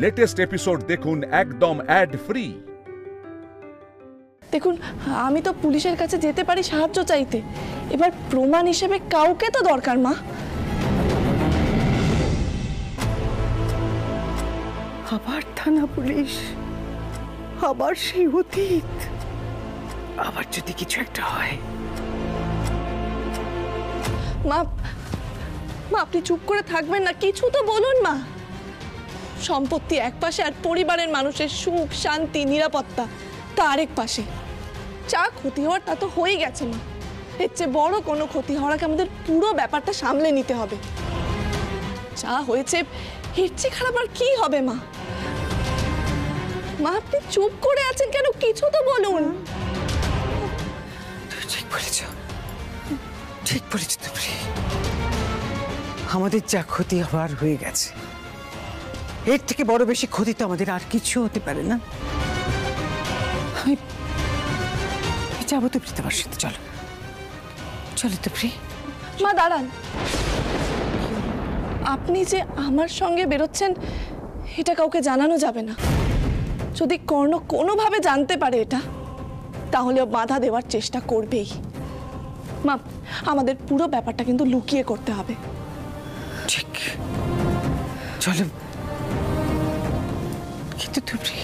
Latest episode দেখুন একদম add free. দেখুন, আমি তো পুলিশের কাছে যেতে পারি সাহায্য চাইতে, এবার প্রমাণ হিসেবে কাউকে তো দরকার মা। আবার থানা পুলিশ, আবার সেই অতীত, আবার যদি কিছু একটা হয়। মা মা আপনি চুপ করে থাকবেন না, কিছু তো বলুন মা। সম্পত্তি এক পাশে আর পরিবারের মানুষের সুখ শান্তি নিরাপত্তা তা আরেক পাশে। যা ক্ষতি হওয়ার তা তো হয়ে গেছে মা, এর চেয়ে বড় কোনো ক্ষতি হওয়ার আগে আমাদের পুরো ব্যাপারটা সামলে নিতে হবে। যা হয়েছে এর চেয়ে খারাপ আর কি হবে মা? মা আপনি চুপ করে আছেন কেন, কিছু তো বলুন। ঠিক বলেছ, ঠিক বলেছ তুমি। আমাদের যা ক্ষতি হওয়ার হয়ে গেছে, এর থেকে বড় বেশি ক্ষতি তো আমাদের আর কিছু হতে পারে না। আমি যাবো তো তোমার সাথে, চলো চলো তো প্রি। মা দাঁড়ান, আপনি যে আমার সঙ্গে বেরোচ্ছেন এটা কাউকে জানানো যাবে না। যদি কর্ণ কোনোভাবে জানতে পারে এটা, তাহলে বাধা দেওয়ার চেষ্টা করবেই। মা আমাদের পুরো ব্যাপারটা কিন্তু লুকিয়ে করতে হবে। ঠিক, চলো। কিন্তু তুমি,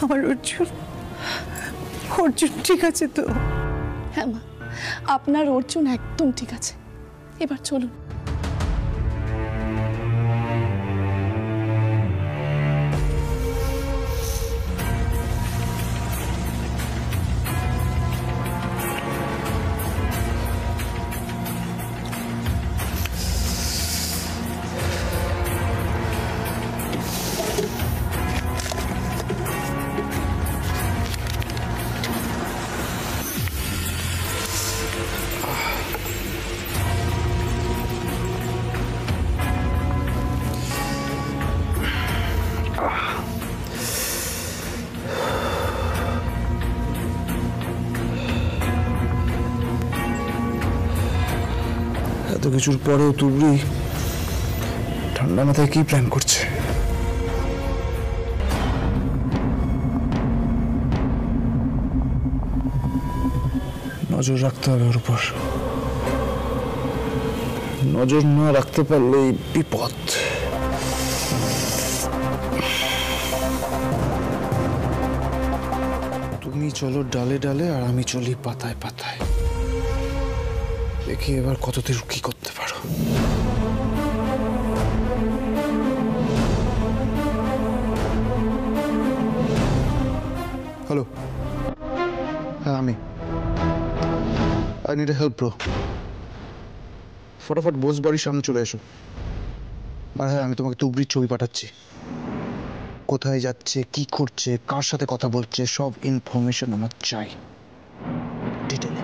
আমার অর্জুন, অর্জুন ঠিক আছে তো? হ্যাঁ মা, আপনার অর্জুন একদম ঠিক আছে। এবার চলুন। এত কিছুর পরেও তুবড়ি ঠান্ডা মাথায় কি প্ল্যান করছে? নজর রাখতে হবে ওর উপর, নজর না রাখতে পারলেই বিপদ। তুমি চলো ডালে ডালে আর আমি চলি পাতায় পাতায়। দেখি এবার কতদূর কি করতে পারো। হ্যালো, হ্যাঁ আমি। I need help bro. ফটাফট বোস বাড়ির সামনে চলে এসো। আর হ্যাঁ, আমি তোমাকে তুবড়ির ছবি পাঠাচ্ছি। কোথায় যাচ্ছে, কি করছে, কার সাথে কথা বলছে, সব ইনফরমেশন আমার চাই, ডিটেলে।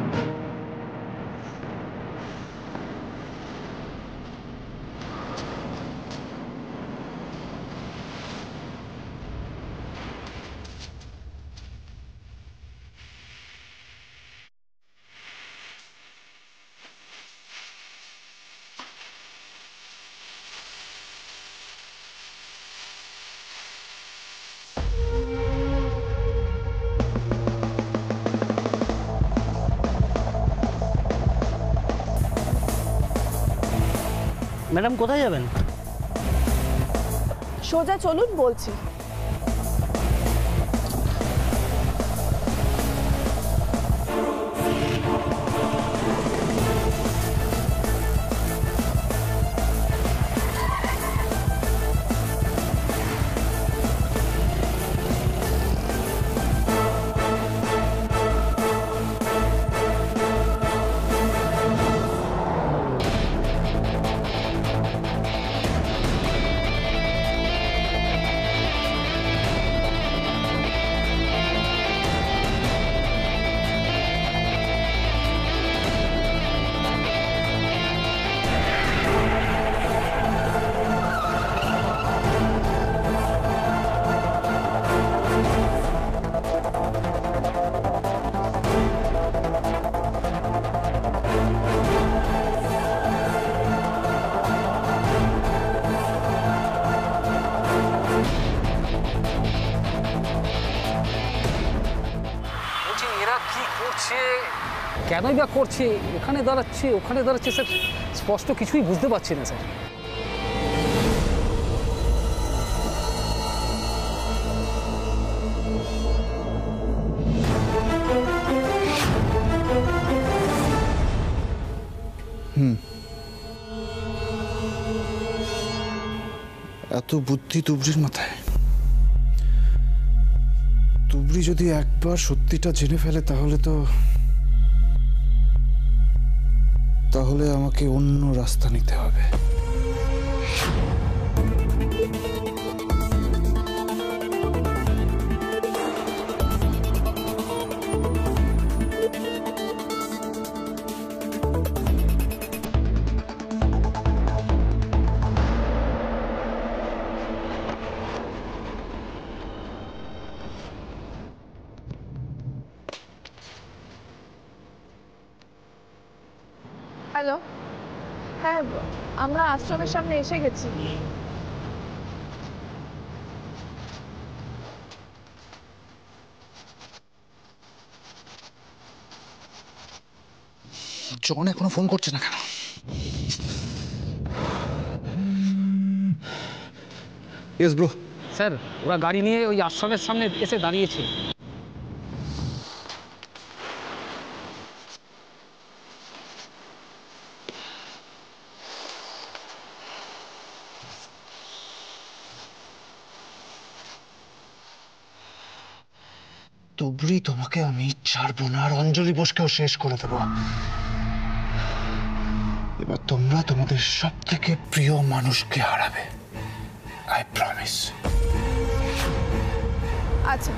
ম্যাডাম কোথায় যাবেন? সোজা চলুন বলছি। কেনই বা করছে, এখানে দাঁড়াচ্ছে ওখানে দাঁড়াচ্ছে স্যার, স্পষ্ট কিছুই বুঝতে পারছি না স্যার। এত বুদ্ধি তুবড়ির মাথায়। তুবড়ি যদি একবার সত্যিটা জেনে ফেলে তাহলে আমাকে অন্য রাস্তা নিতে হবে। হ্যালো, হ্যাঁ আমরা আশ্রমের সামনে এসে গেছি। জন এখনো ফোন করছে না কেন? Yes bro. স্যার ওরা গাড়ি নিয়ে ওই আশ্রমের সামনে এসে দাঁড়িয়েছে। তুবড়ি, তোমাকে আমি ছাড়বো না, আর অঞ্জলি বোসকেও শেষ করে দেবো। এবার তোমরা তোমাদের সব থেকে প্রিয় মানুষকে হারাবে, আই প্রমিস। আচ্ছা,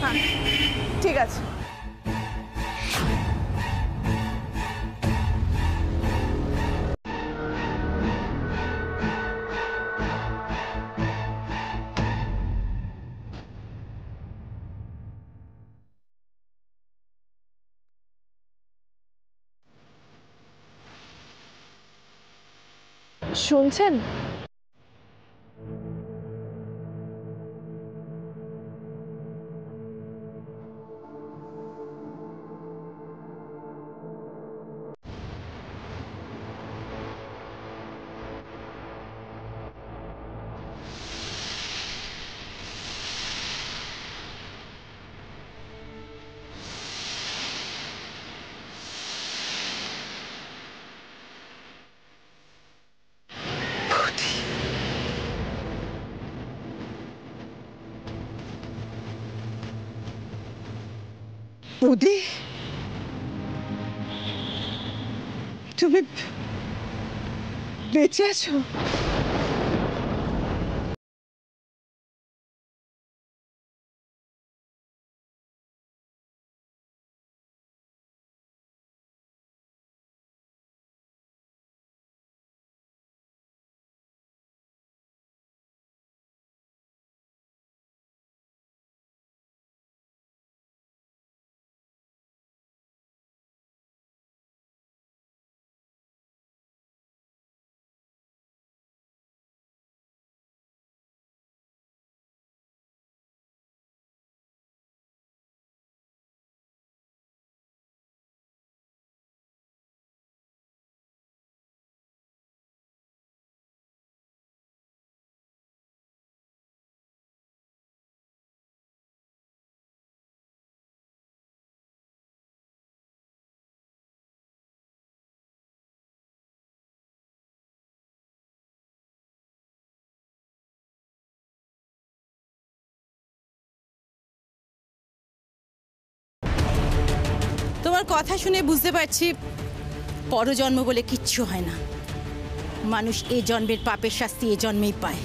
হ্যাঁ ঠিক আছে। শুনছেন? বৌদি, তুমি বেঁচে আছো? তোমার কথা শুনে বুঝতে পারছি পরজন্ম বলে কিচ্ছু হয় না। মানুষ এই জন্মের পাপের শাস্তি এই জন্মেই পায়।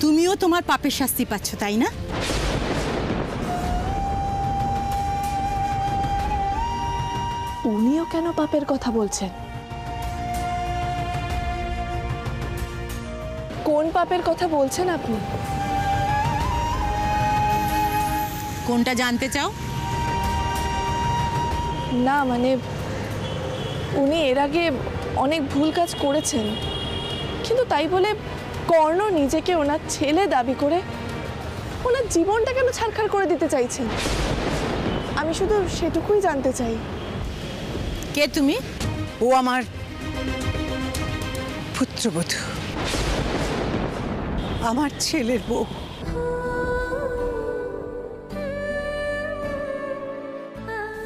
তুমিও তোমার পাপের শাস্তি পাচ্ছ, তাই না? উনিও কেন পাপের কথা বলছেন? কোন পাপের কথা বলছেন আপনি? কোনটা জানতে চাও? না মানে উনি এর আগে অনেক ভুল কাজ করেছেন, কিন্তু তাই বলে কর্ণ নিজেকে ওনার ছেলে দাবি করে ওনার জীবনটা কেন ছারখার করে দিতে চাইছেন? আমি শুধু সেটুকুই জানতে চাই। কে তুমি? ও আমার পুত্রবধূ, আমার ছেলের বউ।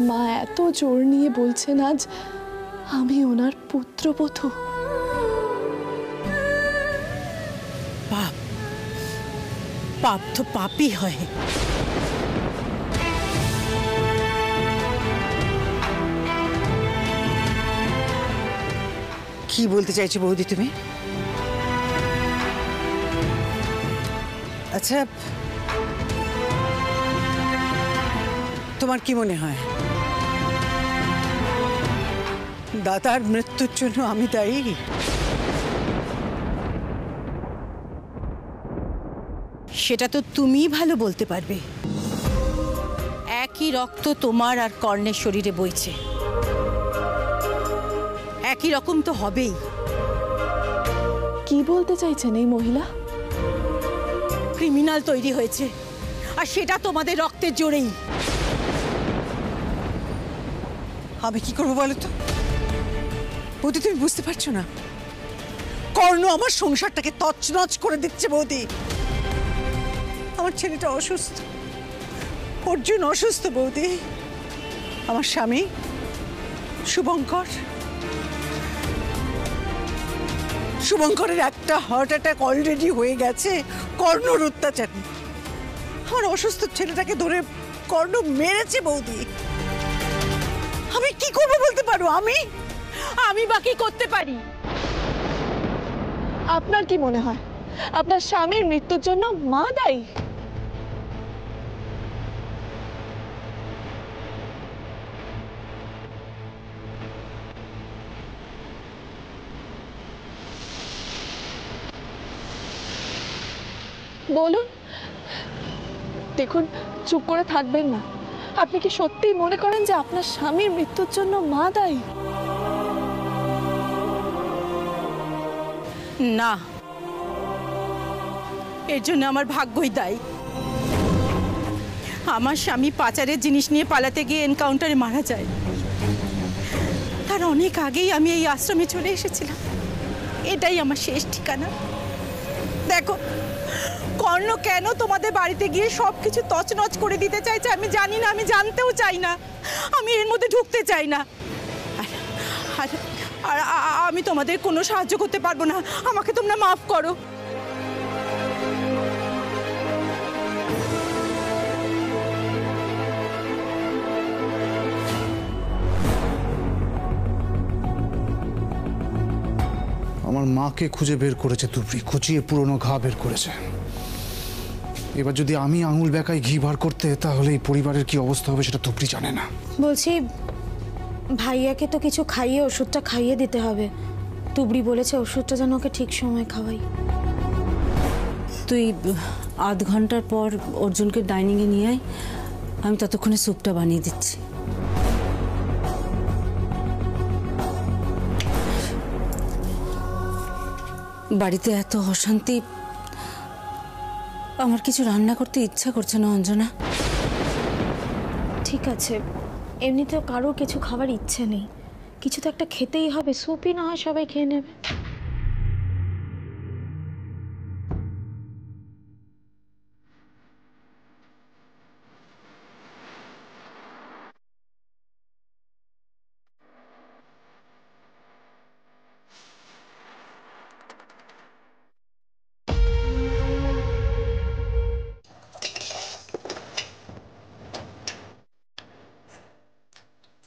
মা এত জোর নিয়ে বলছেন আজ আমি ওনার পুত্রবধূ। পাপ, পাপ তো পাপই হয়। কি বলতে চাইছো বৌদি তুমি? আচ্ছা, তোমার কি মনে হয় দাদার মৃত্যুর জন্য আমি দায়ী? সেটা তো তুমিই ভালো বলতে পারবে। একই রক্ত তোমার আর কর্ণের শরীরে বইছে, একই রকম তো হবেই। কি বলতে চাইছেন এই মহিলা? ক্রিমিনাল তৈরি হয়েছে, আর সেটা তোমাদের রক্তের জোরেই। আমি কি করবো বলো তো বৌদি? তুমি বুঝতে পারছো না? কর্ণ আমার সংসারটাকে তছনছ করে দিচ্ছে বৌদি। আমার ছেলেটা অসুস্থ, অর্জুন অসুস্থ বৌদি। আমার স্বামী শুভঙ্করের একটা হার্ট অ্যাটাক অলরেডি হয়ে গেছে কর্ণর অত্যাচারে। আমার অসুস্থ ছেলেটাকে ধরে কর্ণ মেরেছে বৌদি। আমি কি করবো বলতে পারো? আমি বা কি করতে পারি? আপনার কি মনে হয় আপনার স্বামীর মৃত্যুর জন্য মা দায়ী? বলুন। দেখুন, চুপ করে থাকবেন না। আপনি কি সত্যিই মনে করেন যে আপনার স্বামীর মৃত্যুর জন্য মা দায়ী? না, এর জন্য আমার ভাগ্যই দায়ী। আমার স্বামী পাচারের জিনিস নিয়ে পালাতে গিয়ে এনকাউন্টারে মারা যায়। তার অনেক আগেই আমি এই আশ্রমে চলে এসেছিলাম। এটাই আমার শেষ ঠিকানা। দেখো, কর্ণ কেন তোমাদের বাড়িতে গিয়ে সবকিছু তছনছ করে দিতে চাইছে আমি জানি না, আমি জানতেও চাই না, আমি এর মধ্যে ঢুকতে চাই না। আর আমি তোমাদের কোনো সাহায্য করতে পারবো না। আমাকে তোমরা মাফ করো। আমার মাকে খুঁজে বের করেছে তুবড়ি, খুঁচিয়ে পুরনো ঘা বের করেছে। এবার যদি আমি আঙুল বেঁকায় ঘি বার করতে, তাহলে এই পরিবারের কি অবস্থা হবে সেটা তুবড়ি জানে না। বলছি, ভাইয়াকে তো কিছু খাইয়ে ওষুধটা খাইয়ে দিতে হবে। তুবড়ি বলেছে ওষুধটা যেন ওকে ঠিক সময় খাওয়াই। তুই আধ ঘন্টার পর অর্জুনকে ডাইনিংয়ে নিয়ে আয়, আমি ততক্ষণে স্যুপটা বানিয়ে দিচ্ছি। বাড়িতে এত অশান্তি, আমার কিছু রান্না করতে ইচ্ছা করছে না অঞ্জনা। ঠিক আছে, এমনিতেও কারোর কিছু খাবার ইচ্ছে নেই, কিছু তো একটা খেতেই হবে। স্যুপই না হয় সবাই খেয়ে নেবে।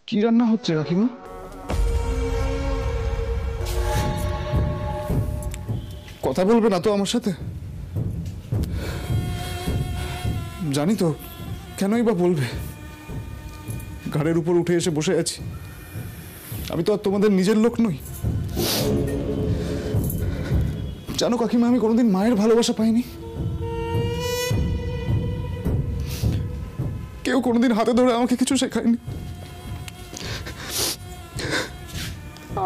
কি রান্না হচ্ছে কাকিমা? কথা বলবে না তো আমার সাথে? জানি তো, কেনই বা বলবে? ঘাড়ের উপর উঠে এসে বসে আছি। আমি তো আর তোমাদের নিজের লোক নই। জানো কাকিমা, আমি কোনোদিন মায়ের ভালোবাসা পাইনি। কেউ কোনোদিন হাতে ধরে আমাকে কিছু শেখায়নি।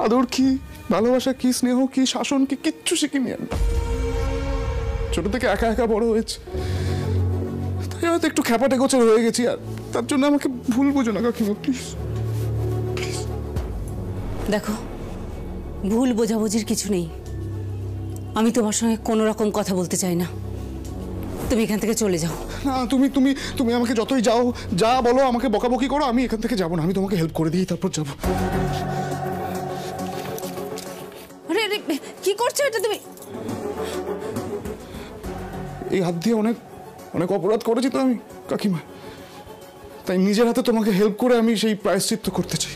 আদর কি, ভালোবাসা কি, স্নেহ কি, শাসন কি, কিচ্ছু শিখিনি আমি। ছোট থেকে একা একা বড় হয়েছে, তাই হয়তো একটু খ্যাপাটে গোছের হয়ে গেছি। আর তার জন্য আমাকে ভুল বোঝো না কাকিমা, প্লিজ। দেখো, ভুল বোঝাবুঝির কিছু নেই। আমি তোমার সঙ্গে কোনো রকম কথা বলতে চাই না। তুমি এখান থেকে চলে যাও। না, তুমি তুমি তুমি আমাকে যতই যাও, যা বলো, আমাকে বকাবকি করো, আমি এখান থেকে যাবো না। আমি তোমাকে হেল্প করে দিই, তারপর যাবো। আরে আরে, কি করছো এটা তুমি? এই হাত দিয়ে অনেক অনেক অপরাধ করেছি তো আমি কাকিমা, তাই নিজের হাতে তোমাকে হেল্প করে আমি সেই প্রায়শ্চিত্ত করতে চাই।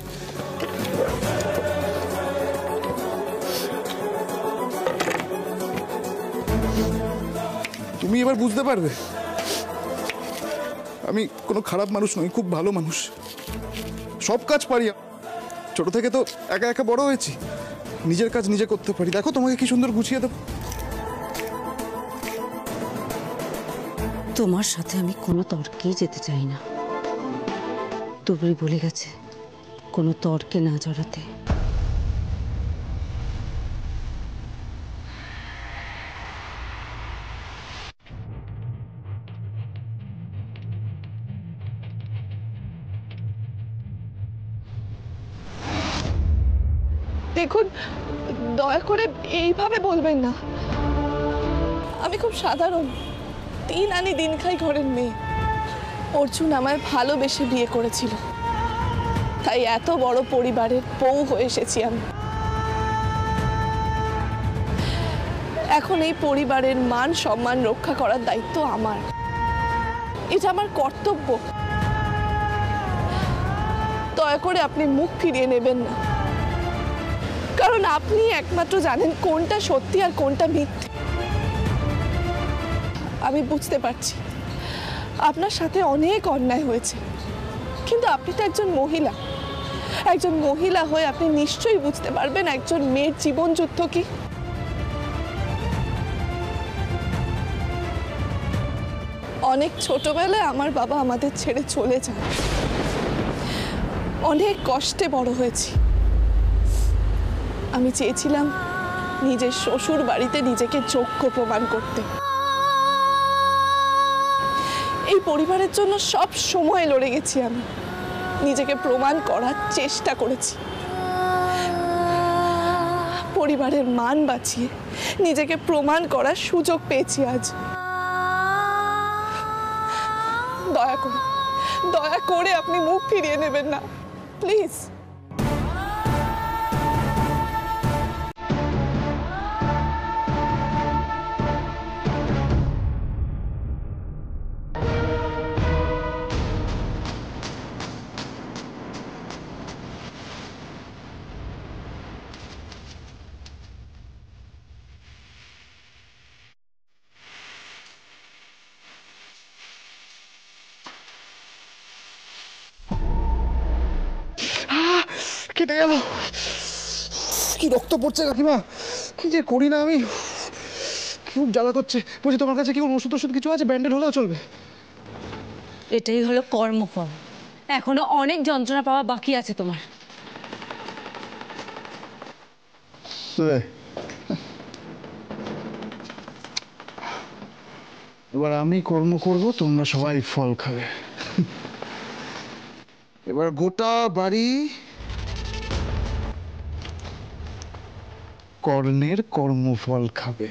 তুমি এবার বুঝতে পারবে আমি কোনো খারাপ মানুষ নই, খুব ভালো মানুষ। সব কাজ পারি, ছোট থেকে তো একা একা বড় হয়েছি, নিজের কাজ নিজে করতে পারি। দেখো তোমাকে কি সুন্দর গুছিয়ে দেবো। তোমার সাথে আমি কোনো তর্কেই যেতে চাই না। তুবড়ি বলে গেছে কোনো তর্কে না জড়াতে। দেখুন, দয়া করে এইভাবে বলবেন না। আমি খুব সাধারণ দিন আনি দিন খাই ঘরের মেয়ে। অর্জুন আমায় ভালোবেসে বিয়ে করেছিল, তাই এত বড় পরিবারের বউ হয়ে এসেছি আমি। এখন এই পরিবারের মান সম্মান রক্ষা করার দায়িত্ব আমার। এটা আমার কর্তব্য। দয়া করে আপনি মুখ ফিরিয়ে নেবেন না, কারণ আপনি একমাত্র জানেন কোনটা সত্যি আর কোনটা মিথ্যে। আমি বুঝতে পারছি আপনার সাথে অনেক অন্যায় হয়েছে, কিন্তু আপনি তো একজন মহিলা। একজন মহিলা হয়ে আপনি নিশ্চয়ই বুঝতে পারবেন একজন মেয়ের জীবন যুদ্ধ কি। অনেক ছোটবেলায় আমার বাবা আমাদের ছেড়ে চলে যান। অনেক কষ্টে বড় হয়েছি। আমি চেয়েছিলাম নিজের শ্বশুর বাড়িতে নিজেকে যোগ্য প্রমাণ করতে। এই পরিবারের জন্য সব সময় লড়ে গেছি আমি, নিজেকে প্রমাণ করার চেষ্টা করেছি। পরিবারের মান বাঁচিয়ে নিজেকে প্রমাণ করার সুযোগ পেয়েছি আজ। দয়া করে আপনি মুখ ফিরিয়ে নেবেন না, প্লিজ। কেটে গেল, কি রক্ত পড়ছে কাকিমা, কি যে করি না আমি, খুব জ্বালা করছে। বলছি তোমার কাছে কি ওষুধ কিছু আছে? ব্যান্ডেড হলেও চলবে। এটাই হলো কর্মফল। এখনো অনেক যন্ত্রণা পাওয়া বাকি আছে তোমার। এবার আমি কর্ম করব, তোমরা সবাই ফল খাবে। এবার গোটা বাড়ি কর্ণের কর্মফল খাবে।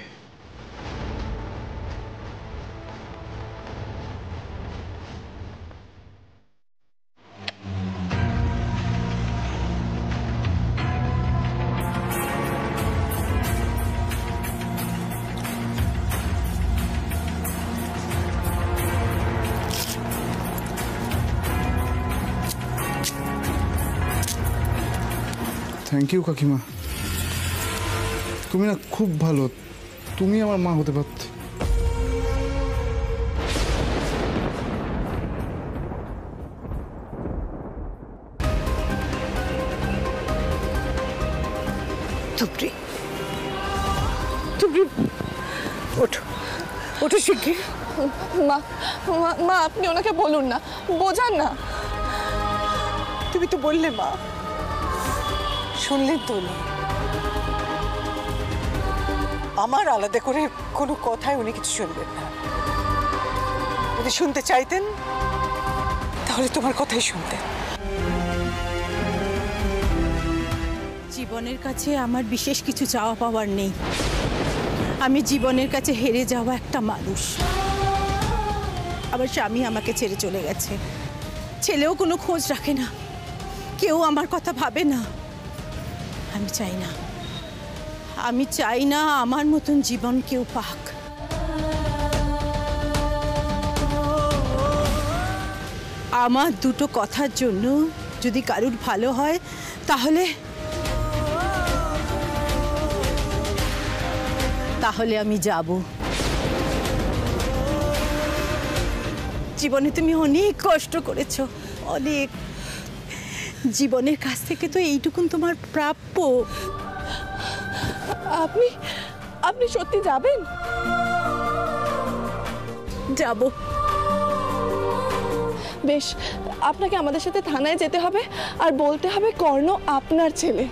থ্যাংক ইউ কাকিমা, তুমি না খুব ভালো। তুমি আমার মা হতে পারতে। তুবড়ি, তুবড়ি, ওঠো, ওঠো শিগগির। মা আপনি ওনাকে বলুন না, বোঝান না। তুমি তো বললে মা, শুনলেন তো উনি। আমার আলাদা করে কোনো কথায় উনি কিছু শুনবেন না। যদি শুনতে চাইতেন তাহলে তাহলে তোমার কথাই শুনতে। জীবনের কাছে আমার বিশেষ কিছু চাওয়া পাওয়ার নেই। আমি জীবনের কাছে হেরে যাওয়া একটা মানুষ। আমার স্বামী আমাকে ছেড়ে চলে গেছে, ছেলেও কোনো খোঁজ রাখে না, কেউ আমার কথা ভাবে না। আমি চাই না আমার মতন জীবন কেউ পাক। আমার দুটো কথার জন্য যদি কারুর ভালো হয় তাহলে আমি যাব। জীবনে তুমি অনেক কষ্ট করেছো, অনেক। জীবনের কাছ থেকে তো এইটুকুন তোমার প্রাপ্য। আপনি সত্যি যাবেন? যাব। বেশ, আপনাকে আমাদের সাথে থানায় যেতে হবে আর বলতে হবে কর্ণ আপনার ছেলে।